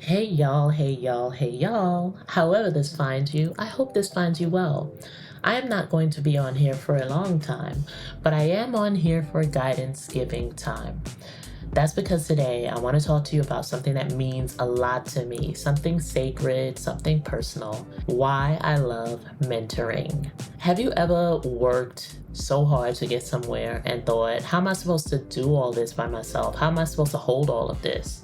Hey y'all, hey y'all, hey y'all. However this finds you, I hope this finds you well. I am not going to be on here for a long time, but I am on here for guidance giving time. That's because today I want to talk to you about something that means a lot to me, something sacred, something personal, why I love mentoring. Have you ever worked so hard to get somewhere and thought, how am I supposed to do all this by myself? How am I supposed to hold all of this?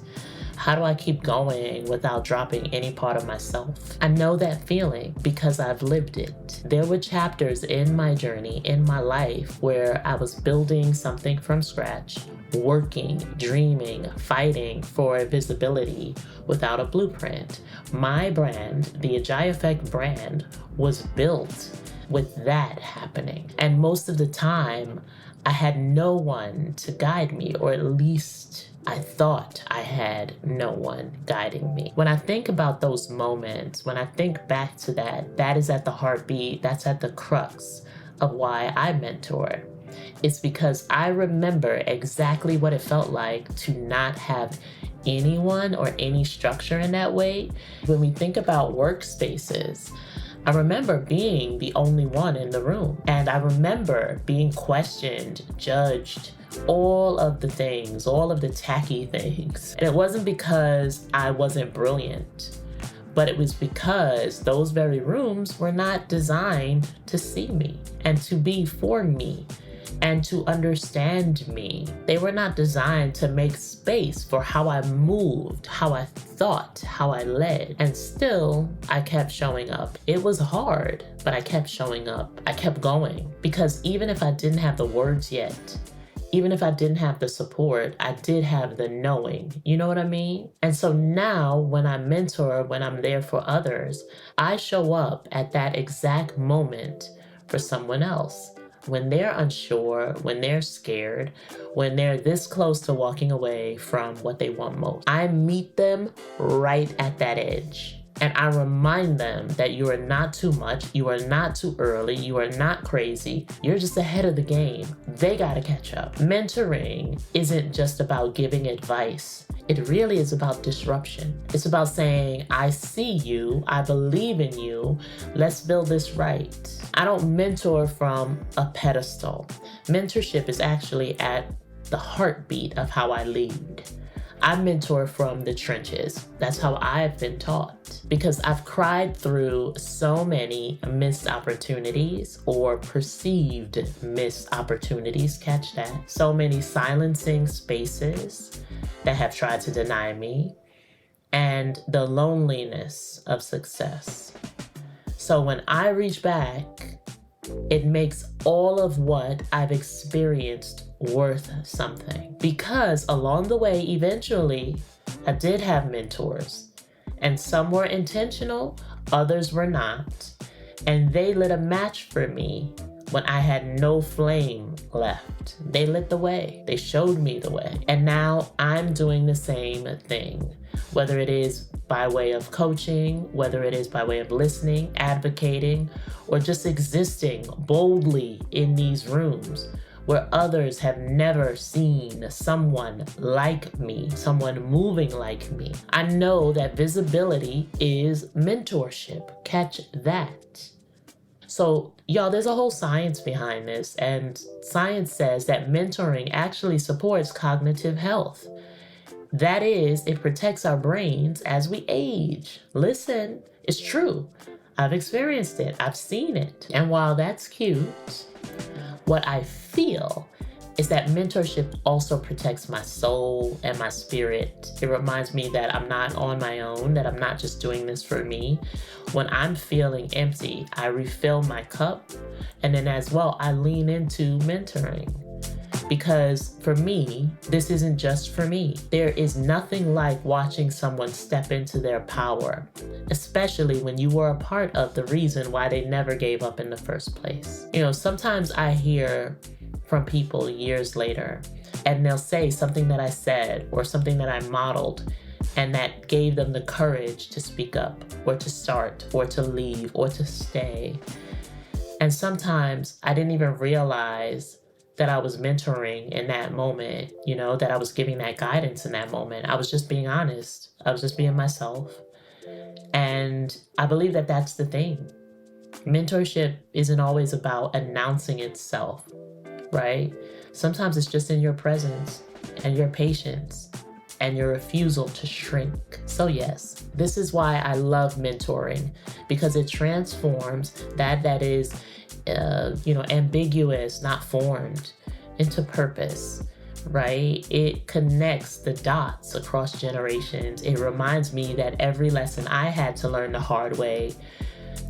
How do I keep going without dropping any part of myself? I know that feeling because I've lived it. There were chapters in my journey, in my life, where I was building something from scratch, working, dreaming, fighting for visibility without a blueprint. My brand, the Ajay Effect brand, was built with that happening. And most of the time, I had no one to guide me, or at least I thought I had no one guiding me. When I think about those moments, when I think back to that, that is at the heartbeat, that's at the crux of why I mentor. It's because I remember exactly what it felt like to not have anyone or any structure in that way. When we think about workspaces, I remember being the only one in the room, and I remember being questioned, judged, all of the things, all of the tacky things. And it wasn't because I wasn't brilliant, but it was because those very rooms were not designed to see me and to be for me and to understand me. They were not designed to make space for how I moved, how I thought, how I led. And still, I kept showing up. It was hard, but I kept showing up. I kept going because even if I didn't have the words yet, even if I didn't have the support, I did have the knowing. You know what I mean? And so now when I mentor, when I'm there for others, I show up at that exact moment for someone else. When they're unsure, when they're scared, when they're this close to walking away from what they want most, I meet them right at that edge. And I remind them that you are not too much, you are not too early, you are not crazy, you're just ahead of the game. They gotta catch up. Mentoring isn't just about giving advice. It really is about disruption. It's about saying, I see you, I believe in you, let's build this right. I don't mentor from a pedestal. Mentorship is actually at the heartbeat of how I lead. I mentor from the trenches. That's how I've been taught. Because I've cried through so many missed opportunities or perceived missed opportunities, catch that. So many silencing spaces that have tried to deny me, and the loneliness of success. So when I reach back, it makes all of what I've experienced worth something. Because along the way, eventually, I did have mentors. And some were intentional, others were not. And they lit a match for me when I had no flame left. They lit the way. They showed me the way. And now I'm doing the same thing. Whether it is by way of coaching, whether it is by way of listening, advocating, or just existing boldly in these rooms where others have never seen someone like me, someone moving like me. I know that visibility is mentorship. Catch that. So, y'all, there's a whole science behind this, and science says that mentoring actually supports cognitive health. That is, it protects our brains as we age. Listen, it's true. I've experienced it. I've seen it. And while that's cute, what I feel is that mentorship also protects my soul and my spirit. It reminds me that I'm not on my own, that I'm not just doing this for me. When I'm feeling empty, I refill my cup, and then as well, I lean into mentoring. Because for me, this isn't just for me. There is nothing like watching someone step into their power, especially when you were a part of the reason why they never gave up in the first place. You know, sometimes I hear from people years later, and they'll say something that I said or something that I modeled, and that gave them the courage to speak up or to start or to leave or to stay. And sometimes I didn't even realize that I was mentoring in that moment, that I was giving that guidance in that moment. I was just being honest. I was just being myself. And I believe that that's the thing. Mentorship isn't always about announcing itself, right? Sometimes it's just in your presence and your patience and your refusal to shrink. So yes, this is why I love mentoring, because it transforms that is, ambiguous, not formed, into purpose, right? It connects the dots across generations. It reminds me that every lesson I had to learn the hard way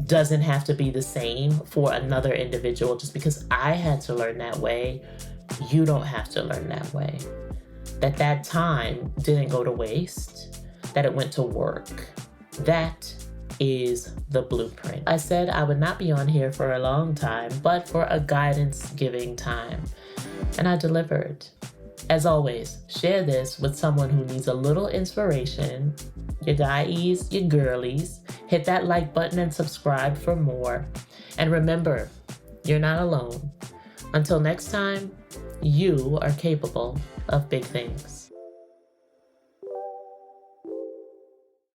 doesn't have to be the same for another individual. Just because I had to learn that way, you don't have to learn that way. That time didn't go to waste, that it went to work. That is the blueprint. I said I would not be on here for a long time, but for a guidance giving time. And I delivered. As always, share this with someone who needs a little inspiration. Your guys, your girlies. Hit that like button and subscribe for more. And remember, you're not alone. Until next time, you are capable of big things.